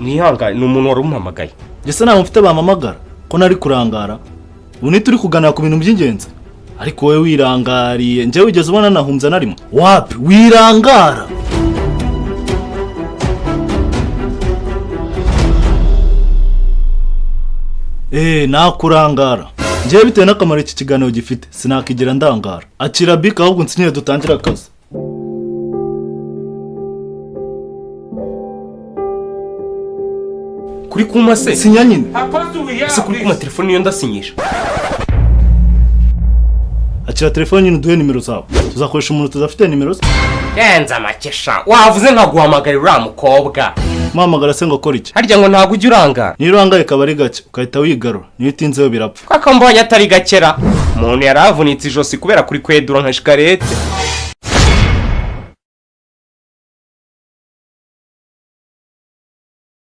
Mwihangane ni umuntu wari umpamagaye. Gese nawe mfite bamamagara ko nari kurangara. Ubu turi kuganira ku bintu by'ingenzi. Ariko wowe wirangariye nje wigeze ubona nahumza narimo. Wapi wirangara. Nakurangara. Nje bitewe n'akamaro iki kiganiro gifite sinakigira ndangara. Akira bika ahubwo nsinyire dutangira akazi. Kuri kuma se sinya nyine. Ese kuri kuma telefone niyo ndasinyisha. Akira telefone nyine duhe nimero zawe. Tuzakoresha umuntu tuzafite nimero ze. Yenza makesha. Wavuze nkaguhamagara uriya mukobwa. Mamagara se ngo akora iki? Harya ngo ntago ujya urangara. Niyo urangaye kabari gake ukahita wigarura. Niyo utinzeho birapfa. Kaka mbonye atari gakera. Umuntu yaravunitse ijosi kubera kuri kwedura nka shikarete.